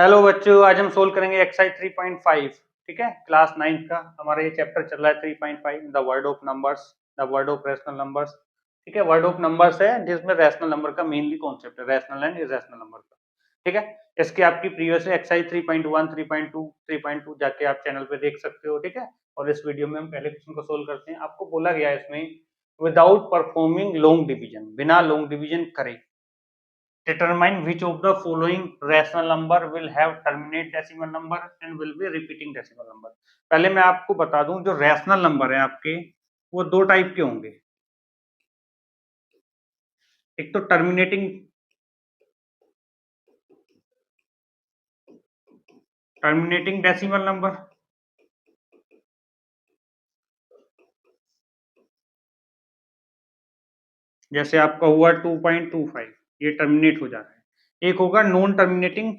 Hello बच्चों, आज हम सोल्व करेंगे एक्सरसाइज 3.5। ठीक है, क्लास 9 का हमारा ये चैप्टर चल रहा है 3.5 the word of numbers, the word of rational numbers. ठीक है, वर्ड ऑफ नंबर्स है जिसमें रैशनल नंबर का मेनली कॉन्सेप्ट है, रैशनल एंड इरैशनल नंबर का। ठीक है, इसकी आपकी प्रीवियस एक्सरसाइज 3.1, 3.2, 3.2 जाके आप चैनल पे देख सकते हो। ठीक है, और इस वीडियो में हम पहले क्वेश्चन को सोल्व करते हैं। आपको बोला गया है इसमें विदाउट परफॉर्मिंग लॉन्ग डिवीजन, बिना लॉन्ग डिवीजन करे determine which of the following rational number will have terminate decimal number and will be repeating decimal number। पहले मैं आपको बता दूं, जो रैशनल नंबर है आपके वो दो टाइप के होंगे। एक तो टर्मिनेटिंग डेसिमल नंबर, जैसे आपका हुआ 2.25, ये टर्मिनेट हो जा रहा है। एक होगा non terminating,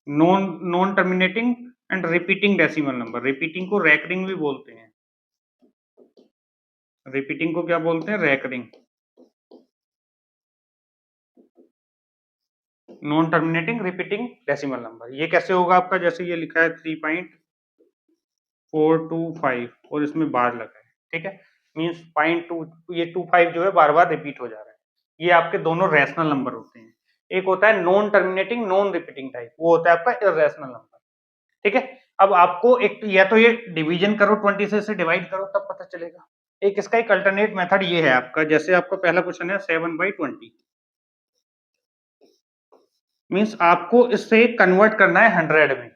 non terminating and repeating decimal number. Repeating को रैकरिंग भी बोलते हैं। रिपीटिंग को क्या बोलते हैं? Recurring. Non terminating repeating decimal number. ये कैसे होगा आपका? जैसे ये लिखा है 3.425 और इसमें बार लगा है। ठीक है, मींस 0.2, ये 25 जो है बार बार रिपीट हो जा रहा है। ये आपके दोनों रैशनल नंबर होते हैं। एक होता है non terminating non repeating type, वो होता है आपका इररेशनल नंबर। ठीक है, अब आपको एक या तो ये डिवीजन करो, 20 से डिवाइड करो, तब पता चलेगा। एक इसका एक अल्टरनेट मेथड ये है आपका, जैसे आपका पहला क्वेश्चन है 7/20, मींस आपको इससे कन्वर्ट करना है 100 में।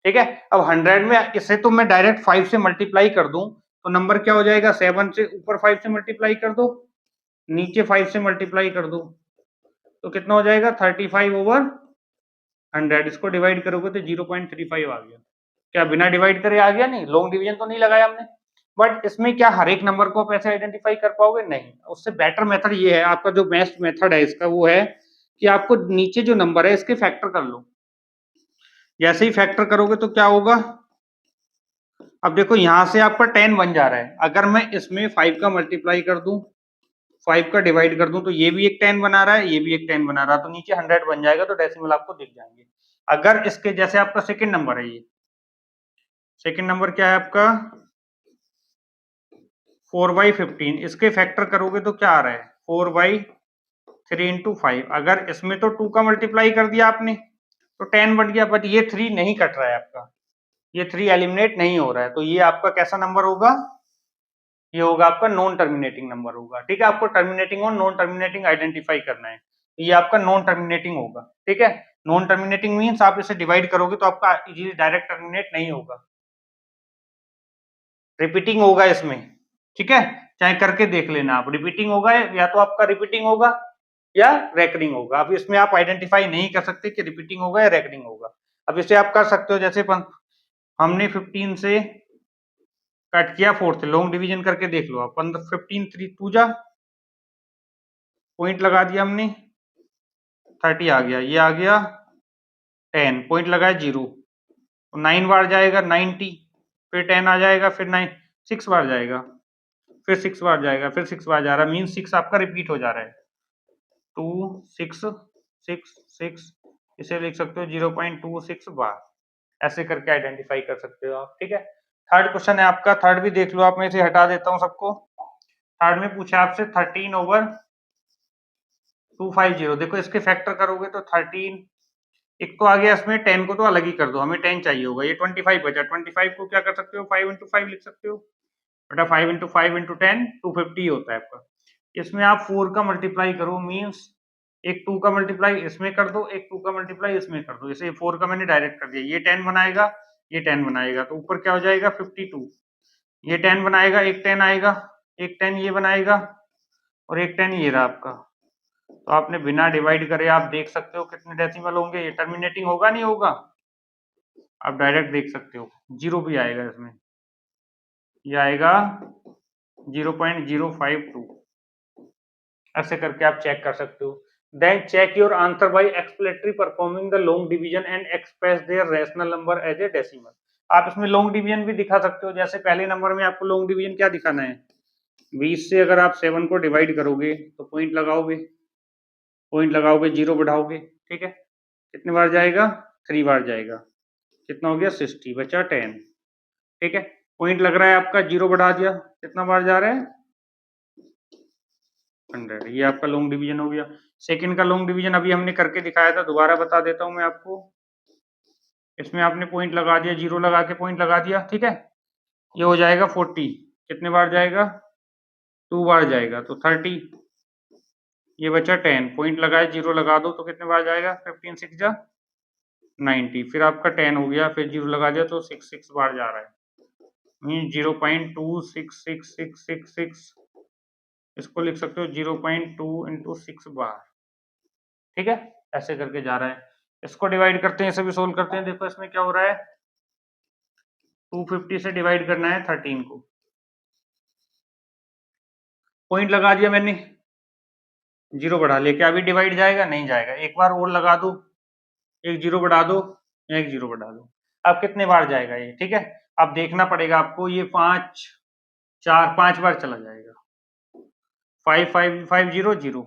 ठीक है, अब 100 में इसे तो मैं डायरेक्ट 5 से मल्टीप्लाई कर दूं तो नंबर क्या हो जाएगा? 7 से ऊपर 5 से मल्टीप्लाई कर दो, नीचे 5 से मल्टीप्लाई कर दो, तो कितना हो जाएगा? 35/100। इसको डिवाइड करोगे तो 0.35 आ गया। क्या बिना डिवाइड करे आ गया? नहीं, लॉन्ग डिवीजन तो नहीं लगाया हमने। बट इसमें क्या हर एक नंबर को आप ऐसे आइडेंटिफाई कर पाओगे? नहीं। उससे बेटर मेथड ये है, आपका जो बेस्ट मेथड है इसका वो है कि आपको नीचे जो नंबर है इसके फैक्टर कर लो। जैसे ही फैक्टर करोगे तो क्या होगा? अब देखो यहां से आपका 10 बन जा रहा है। अगर मैं इसमें 5 का मल्टीप्लाई कर दूं, 5 का डिवाइड कर दूं, तो ये भी एक 10 बना रहा है, ये भी एक 10 बना रहा है, तो नीचे 100 बन जाएगा, तो डेसिमल आपको दिख जाएंगे। अगर इसके जैसे आपका सेकंड नंबर है, ये सेकंड नंबर क्या है आपका? 4/15। इसके फैक्टर करोगे तो क्या आ रहा है? 4/3 इंटू 5। अगर इसमें तो 2 का मल्टीप्लाई कर दिया आपने तो 10 बन गया, बट ये 3 नहीं कट रहा है आपका, ये 3 एलिमिनेट नहीं हो रहा है, तो ये आपका कैसा नंबर होगा? ये होगा आपका नॉन टर्मिनेटिंग नंबर होगा। ठीक है, आपको टर्मिनेटिंग और नॉन टर्मिनेटिंग आइडेंटिफाई करना है। ये आपका नॉन टर्मिनेटिंग होगा। ठीक है, नॉन टर्मिनेटिंग मींस आप इसे डिवाइड करोगे तो आपका इजीली डायरेक्ट टर्मिनेट नहीं होगा, रिपीटिंग होगा इसमें। ठीक है, चाहे करके देख लेना आप, रिपीटिंग होगा, या तो आपका रिपीटिंग होगा या रेकरिंग होगा। अब इसमें आप आइडेंटिफाई नहीं कर सकते कि रिपीटिंग होगा या रेकरिंग होगा। अब इसे आप कर सकते हो, जैसे हमने 15 से कट किया 4 से, लॉन्ग डिवीजन करके देख लो आप। 15 3 2 जा, पॉइंट लगा दिया हमने, 30 आ गया, ये आ गया 10, पॉइंट लगाया 0, 9 बार जाएगा 90, फिर 10 आ जाएगा, फिर 9 6 बार जाएगा, फिर 6 बार जाएगा, फिर 6 बार जा रहा है, मीन 6 आपका रिपीट हो जा रहा है। 2 6 6 6, इसे लिख सकते हो 0.26 बार। ऐसे करके आइडेंटिफाई कर सकते हो आप। ठीक है, थर्ड क्वेश्चन है आपका, थर्ड भी देख लो आप। मैं इसे हटा देता हूँ सबको। थर्ड में पूछा आपसे 13/250। देखो इसके फैक्टर करोगे तो 13, एक तो आ गया इसमें, 10 को तो अलग ही कर दो, हमें 10 चाहिए होगा, ये 25 बचा। 25 को क्या कर सकते हो? 5 इंटू 5 लिख सकते हो बेटा। 5 इंटू 5 इंटू 10 250 होता है आपका। इसमें आप 4 का मल्टीप्लाई करो, मीन्स एक 2 का मल्टीप्लाई इसमें कर दो, एक 2 का मल्टीप्लाई इसमें कर दो। जैसे 4 का मैंने डायरेक्ट कर दिया, ये 10 बनाएगा, ये 10 बनाएगा, तो ऊपर क्या हो जाएगा? 52। ये 10 बनाएगा, एक 10 आएगा, एक 10 ये बनाएगा, और एक 10 ये रहा आपका। तो आपने बिना डिवाइड करे आप देख सकते हो कितने डेसिमल होंगे। ये टर्मिनेटिंग होगा नहीं होगा? आप डायरेक्ट देख सकते हो, 0 भी आएगा इसमें, ये आएगा 0.052। ऐसे करके आप चेक कर सकते हो। Then check your answer by explicitly performing the long division and express their rational number as a decimal. आप इसमें लॉन्ग डिवीजन भी दिखा सकते हो। जैसे पहले नंबर में आपको लॉन्ग डिवीजन क्या दिखाना है? 20 से अगर आप 7 को डिवाइड करोगे तो पॉइंट लगाओगे, 0 बढ़ाओगे, ठीक है। कितने बार जाएगा? 3 बार जाएगा। कितना हो गया? 60, बचा 10, ठीक है। पॉइंट लग रहा है आपका, 0 बढ़ा दिया, कितना बार जा रहा है? 100। ये आपका लॉन्ग डिवीजन हो गया। सेकंड का लॉन्ग डिवीजन अभी हमने करके दिखाया था, दोबारा बता देता हूं मैं आपको। इसमें आपने पॉइंट लगा दिया, 0 लगा के पॉइंट लगा दिया, ठीक है। ये हो जाएगा 40, कितने बार जाएगा? 2 बार जाएगा, तो 30। ये बचा 10, पॉइंट लगाए, 0 लगा दो तो कितने बार जाएगा? 15 6 जा 90, फिर आपका 10 हो गया, फिर 0 लगा दिया तो 6 बार जा रहा है, मीन 0.26666, इसको लिख सकते हो 0.2 इंटू 6 बार, ठीक है। ऐसे करके जा रहा है। इसको डिवाइड करते हैं, इसे भी सोल्व करते हैं। देखो इसमें क्या हो रहा है, 250 से डिवाइड करना है 13 को। पॉइंट लगा दिया मैंने, 0 बढ़ा लिया, क्या अभी डिवाइड जाएगा? नहीं जाएगा। एक बार और लगा दो, एक 0 बढ़ा दो, एक 0 बढ़ा दो। अब कितने बार जाएगा ये, ठीक है। अब देखना पड़ेगा आपको, ये 5 4 5 बार चला जाएगा। 5 5 5 0 0,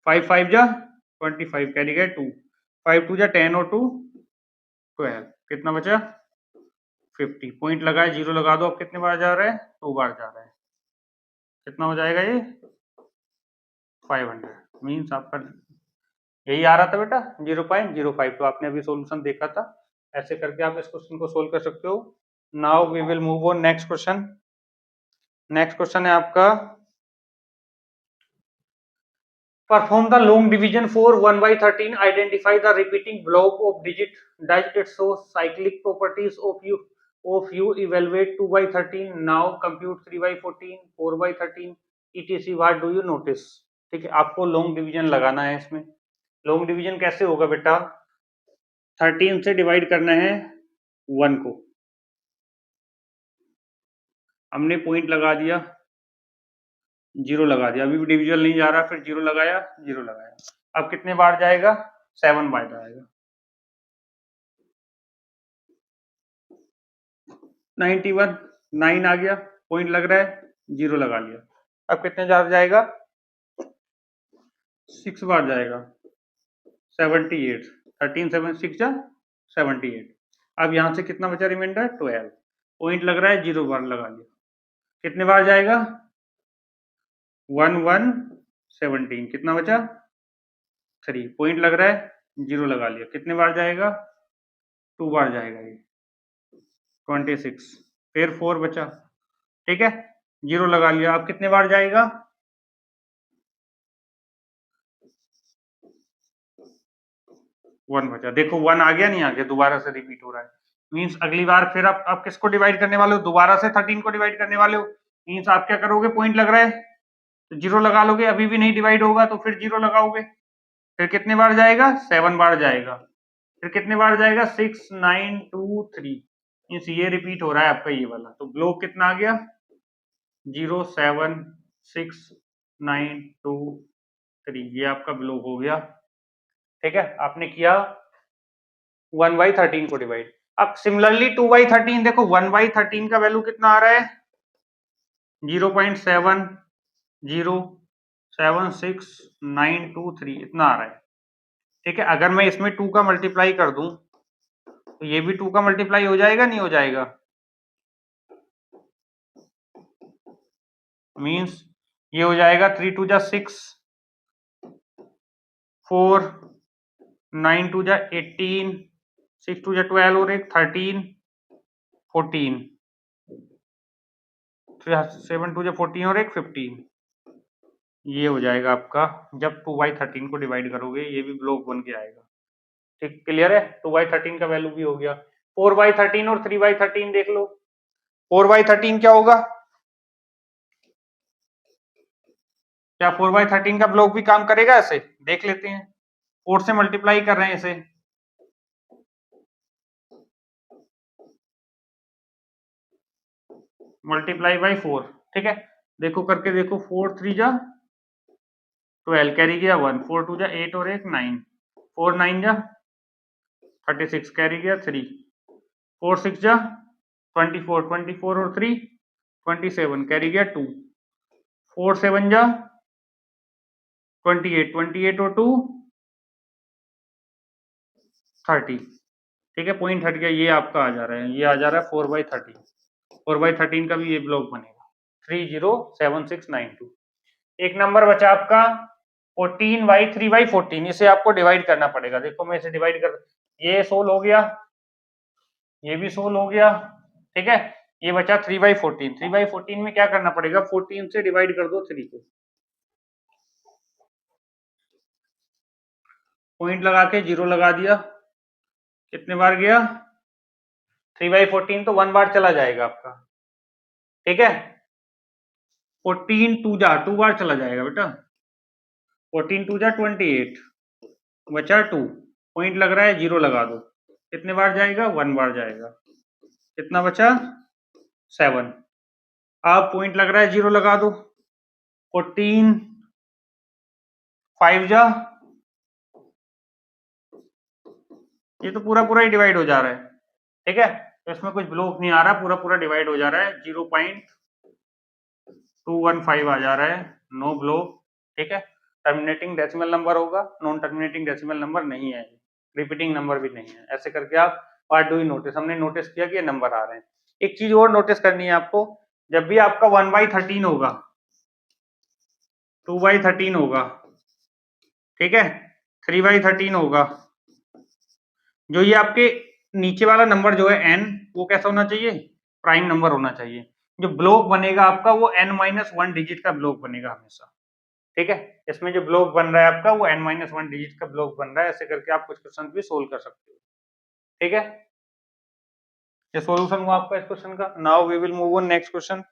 5 5 जा 25, कैरी गए 2, 5 2 जा 10 और 2 12, कितना बचा? 50। पॉइंट लगाए, 0 लगा दो, अब कितने बार जा रहा है? 2 बार जा रहा है। कितना हो जाएगा ये? 500। मीन्स आपका यही आ रहा था बेटा, 0.05। तो आपने अभी सॉल्यूशन देखा था। ऐसे करके आप इस क्वेश्चन को सोल्व कर सकते हो। Now we will move on next question. Next question है आपका, perform the long division for 1/13, identify the repeating block of digit, does it show cyclic properties of you evaluate 2/13, now compute 3/14, 4/13 etc, what do you notice. ठीक है, आपको long division लगाना है इसमें। Long division कैसे होगा बेटा? 13 से डिवाइड करना है 1 को, हमने पॉइंट लगा दिया, 0 लगा दिया, अभी भी डिविजन नहीं जा रहा, फिर 0 लगाया, 0 लगाया। अब कितने बार जाएगा? 7 बार जाएगा। 91, 9 आ गया, पॉइंट लग रहा है, 0 लगा लिया। अब कितने बार जाएगा? 6 बार जाएगा, 78, 13 7 6 जा 78। अब यहाँ से कितना बचा रिमाइंडर? 12। पॉइंट लग रहा है, 0 बार लगा लिया। कितने बार जाएगा? 1 1 17, कितना बचा? 3। पॉइंट लग रहा है, 0 लगा लिया। कितने बार जाएगा? 2 बार जाएगा ये, 26। फिर 4 बचा, ठीक है, 0 लगा लिया। अब कितने बार जाएगा? 1 बचा। देखो 1 आ गया, नहीं आ गया, दोबारा से रिपीट हो रहा है। मींस अगली बार फिर आप किसको डिवाइड करने वाले हो? दोबारा से 13 को डिवाइड करने वाले हो। मींस आप क्या करोगे? पॉइंट लग रहा है तो 0 लगा लोगे, अभी भी नहीं डिवाइड होगा तो फिर 0 लगाओगे। फिर कितने बार जाएगा? 7 बार जाएगा। फिर कितने बार जाएगा? 6 9 2 3। मींस ये रिपीट हो रहा है आपका ये वाला। तो ब्लॉक कितना आ गया? 0 7 6 9 2 3, ये आपका ब्लॉक हो गया। ठीक है, आपने किया 1/13 को डिवाइड। अब सिमिलरली 2/13, देखो 1/13 का वैल्यू कितना आ रहा है? 0.707693 इतना आ रहा है। ठीक है, अगर मैं इसमें 2 का मल्टीप्लाई कर दूं तो ये भी 2 का मल्टीप्लाई हो जाएगा, नहीं हो जाएगा? मींस ये हो जाएगा 3 2 जा 6, 4 9 2 जा 18, 6 2 जा 12 और एक 13 14, 7 2 जा 14 और एक 15। ये हो जाएगा आपका, जब 2/13 को डिवाइड करोगे ये भी ब्लॉक बन के आएगा। ठीक, क्लियर है? 2/13 का वैल्यू भी हो गया। 4/13 और 3/13 देख लो। 4/13 क्या होगा? क्या 4/13 का ब्लॉक भी काम करेगा? ऐसे देख लेते हैं। 4 से मल्टीप्लाई कर रहे हैं इसे, मल्टीप्लाई बाई 4, ठीक है। देखो करके देखो, 4 3 जा 12, कैरी गया 1, 4 2 जा 8 और एक 9, 4 9 जा 36, कैरी गया 3, 4 6 जा 24, 24 और 3 27, कैरी गया 2, 4 7 जा 28, 28 और 2 30, ठीक है, पॉइंट हट गया, ये आपका आ जा रहा है, ये आ जा रहा है 4/13, 4/13 का भी ये ब्लॉक बनेगा 307692। एक नंबर बचा आपका 14/3/14, इसे आपको डिवाइड करना पड़ेगा। देखो मैं इसे डिवाइड कर, ये 16 हो गया, ये भी 16 हो गया, ठीक है, ये बचा 3/14। 3/14 में क्या करना पड़ेगा, 14 से डिवाइड कर दो 3 को, पॉइंट लगा के 0 लगा दिया, कितने बार गया 3/14, तो 1 बार चला जाएगा आपका, ठीक है। 14 2 बार चला जाएगा बेटा, 14 2 28, बचा 2, पॉइंट लग रहा है 0 लगा दो, कितने बार जाएगा 1 बार जाएगा, कितना बचा 7। अब पॉइंट लग रहा है 0 लगा दो, 14 5 जा, ये तो पूरा पूरा ही डिवाइड हो जा रहा है, ठीक है, तो इसमें कुछ ब्लॉक नहीं आ रहा, पूरा पूरा डिवाइड हो जा रहा है, 0.215 आ जा रहा है, नो ब्लॉक, ठीक है। टर्मिनेटिंग डेसिमल नंबर होगा, नॉन टर्मिनेटिंग डेसिमल नंबर नहीं है, रिपीटिंग नंबर भी नहीं है। ऐसे करके आप व्हाट डू यू नोटिस, हमने नोटिस किया कि ये नंबर आ रहे हैं। एक चीज और नोटिस करनी है आपको, जब भी आपका 1/13 होगा, 2/13 होगा, ठीक है, 3/13 होगा, जो ये आपके नीचे वाला नंबर जो है n, वो कैसा होना चाहिए, प्राइम नंबर होना चाहिए। जो ब्लॉक बनेगा आपका वो n-1 डिजिट का ब्लॉक बनेगा हमेशा, ठीक है। इसमें जो ब्लॉक बन रहा है आपका वो n-1 डिजिट का ब्लॉक बन रहा है। ऐसे करके आप कुछ क्वेश्चन भी सोल्व कर सकते हो, ठीक है। ये सॉल्यूशन हुआ आपका इस क्वेश्चन का। Now we will move on next question.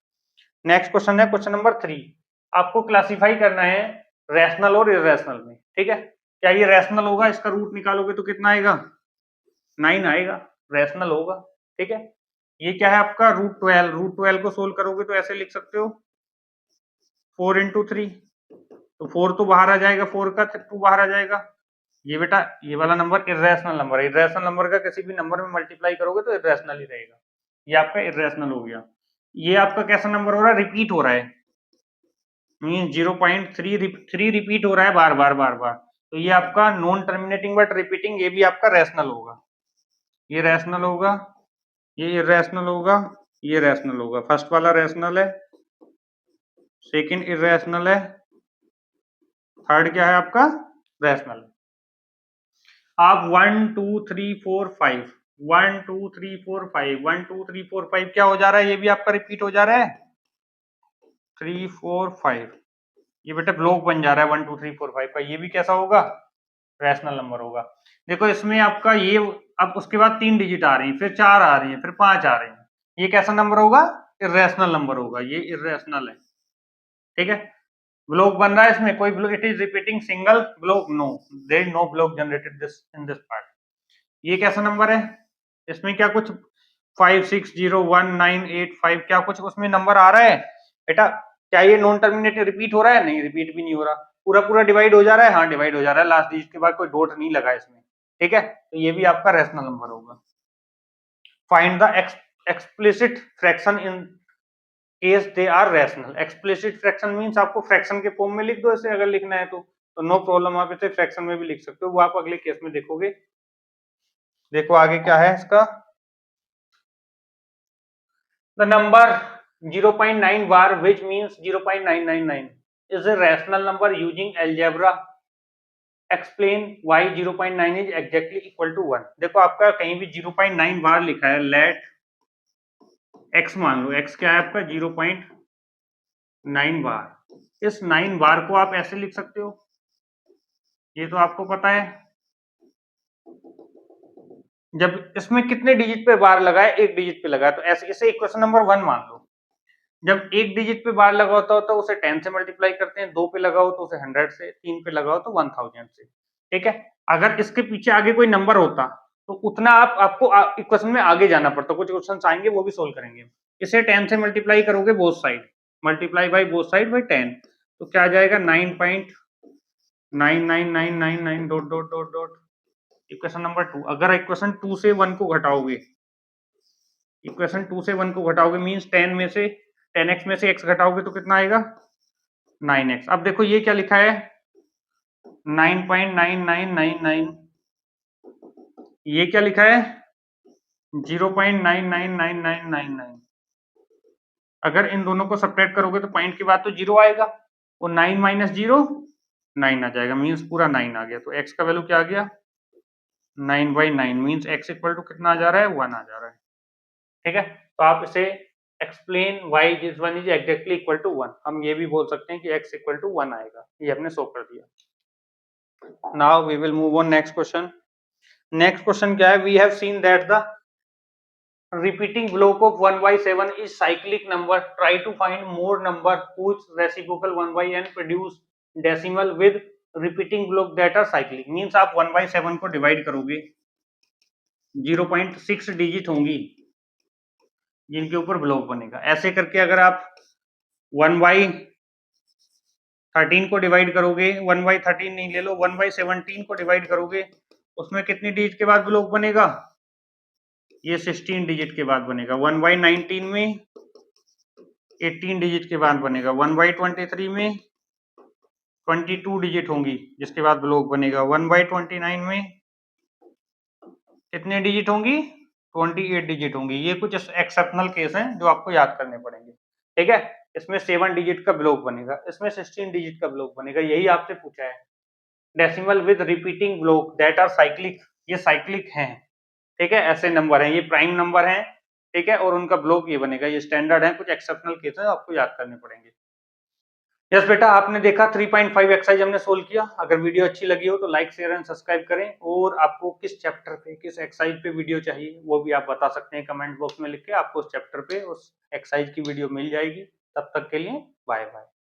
Next question है क्वेश्चन नंबर 3। आपको क्लासिफाई करना है रैशनल और इरेशनल में, ठीक है। क्या ये रैशनल होगा, इसका रूट निकालोगे तो कितना आएगा 9 आएगा, रैशनल होगा, ठीक है। ये क्या है आपका √12, √12 को सोल्व करोगे तो ऐसे लिख सकते हो 4 × 3, तो 4 तो बाहर आ जाएगा, 4 का 2 बाहर आ जाएगा। ये बेटा ये वाला नंबर इरेशनल नंबर है, इरेशनल नंबर का किसी भी नंबर में मल्टीप्लाई करोगे तो इरेशनल ही रहेगा, ये आपका इरेशनल हो गया। ये आपका कैसा नंबर हो रहा है, रिपीट हो रहा है, मीन 0.3 रिपीट हो रहा है बार बार बार बार, तो ये आपका नॉन टर्मिनेटिंग बट रिपीटिंग, ये भी आपका रैशनल होगा, ये रैशनल होगा, ये इरेशनल होगा, ये रैशनल होगा। फर्स्ट वाला रैशनल है, सेकंड इरेशनल है, थर्ड क्या है आपका रैशनल। आप 1 2 3 4 5 1 2 3 4 5 1 2 3 4 5 क्या हो जा रहा है, ये भी आपका रिपीट हो जा रहा है 3 4 5, ये बेटा ब्लॉक बन जा रहा है 1 2 3 4 5 का, ये भी कैसा होगा रैशनल नंबर होगा। देखो इसमें आपका ये अब उसके बाद 3 डिजिट आ रही है, फिर 4 आ रही है, फिर 5 आ रही है, ये कैसा नंबर होगा इरेशनल नंबर होगा, ये इरेशनल है, ठीक है। ब्लॉक बन रहा है इसमें कोई block, it is repeating single block, no there is no block generated this in this part. ये कैसा नंबर है, इसमें क्या कुछ 5 6 0 1 9 8 5 क्या कुछ उसमें नंबर आ रहा है बेटा, क्या ये नॉन टर्मिनेटेड रिपीट हो रहा है, नहीं रिपीट भी नहीं हो रहा, पूरा पूरा डिवाइड हो जा रहा है, हाँ डिवाइड हो जा रहा है, लास्ट डिजिट के बाद कोई डॉट नहीं लगा इसमें, ठीक है, तो ये भी आपका रैशनल नंबर होगा। Find the explicit fraction in case they are rational. Explicit fraction means आपको फ्रैक्शन के फॉर्म में लिख दो इसे, अगर लिखना है तो नो प्रॉब्लम, आप इसे फ्रैक्शन में भी लिख सकते हो, वो आप अगले केस में देखोगे। देखो आगे क्या है इसका, the number 0.9 bar which means 0.999 is a rational number using algebra, explain why 0.9 is exactly equal to 1। देखो आपका कहीं भी 0.9 बार लिखा है, लेट x मान लो, x क्या है आपका 0.9 बार, इस 9 बार को आप ऐसे लिख सकते हो, ये तो आपको पता है। जब इसमें कितने डिजिट पे बार लगा है, एक डिजिट पे लगा है, तो ऐसे इसे इक्वेशन नंबर 1 मान लो। जब एक डिजिट पे बार लगा होता हो तो उसे 10 से मल्टीप्लाई करते हैं, 2 पे लगा हो तो उसे 100 से, 3 पे लगा हो तो 1000 से, ठीक है। अगर इसके पीछे आगे कोई नंबर होता तो उतना आपको इक्वेशन में आगे जाना पड़ता, कुछ क्वेश्चन आएंगे वो भी सोल्व करेंगे। इसे 10 से मल्टीप्लाई करोगे both side, multiply by both side by 10, तो क्या आ जाएगा 9.99999 dot dot dot dot. Equation number 2, अगर इक्वेशन 2 से 1 को घटाओगे, इक्वेशन 2 से 1 को घटाओगे मींस 10 में से 10x में से x घटाओगे तो कितना आएगा 9x। अब देखो ये क्या लिखा है 9.9999, ये क्या लिखा है 0.999999। अगर इन दोनों को सब्ट्रैक्ट करोगे तो पॉइंट के बाद तो 0 आएगा और 9 माइनस 0 9 आ जाएगा, मीन्स पूरा 9 आ गया। तो x का वैल्यू क्या आ गया 9/9, मीन्स x इक्वल टू कितना आ जा रहा है 1 आ जा रहा है। ठीक है, तो आप इसे explain why this one is exactly equal to 1, हम ये भी बोल सकते हैं कि x इक्वल टू 1 आएगा, ये हमने शो कर दिया। Now we will move on next question. Next question क्या है, we have seen that the repeating block of 1/7 is cyclic number, try to find more number whose reciprocal 1/n produce decimal with repeating block that are cyclic। Means आप 1/7 को divide करोगे 0.6 digit होंगी जिनके ऊपर block बनेगा। ऐसे करके अगर आप 1/13 को डिवाइड करोगे, 1/13 नहीं ले लो 1/17 को डिवाइड करोगे, उसमें कितनी डिजिट के बाद ब्लॉक बनेगा, ये 16 डिजिट के बाद बनेगा। 1/19 में 18 डिजिट के बाद बनेगा। 1/23 में 22 डिजिट होंगी जिसके बाद ब्लॉक बनेगा। 1/29 में कितने डिजिट होंगी 28 डिजिट होंगी। ये कुछ एक्सेप्शनल केस हैं जो आपको याद करने पड़ेंगे। ठीक है, इसमें 7 डिजिट का ब्लॉक बनेगा, इसमें 16 डिजिट का ब्लॉक बनेगा, यही आपसे पूछा है। Decimal with repeating block that are cyclic, ये साइक्लिक हैं। ठीक है, ऐसे नंबर हैं, ये प्राइम नंबर हैं। ठीक है, और उनका ब्लॉक ये बनेगा, ये स्टैंडर्ड है। कुछ एक्सेप्शनल केस है आपको याद करने पड़ेंगे। यस बेटा, आपने देखा 3.5 एक्सरसाइज हमने सोल्व किया। अगर वीडियो अच्छी लगी हो तो लाइक शेयर एंड सब्सक्राइब करें, और आपको किस चैप्टर पे किस एक्सरसाइज पे वीडियो चाहिए वो भी आप बता सकते हैं कमेंट बॉक्स में लिख के। आपको उस चैप्टर पे उस एक्सरसाइज की वीडियो मिल जाएगी। तब तक के लिए बाय बाय।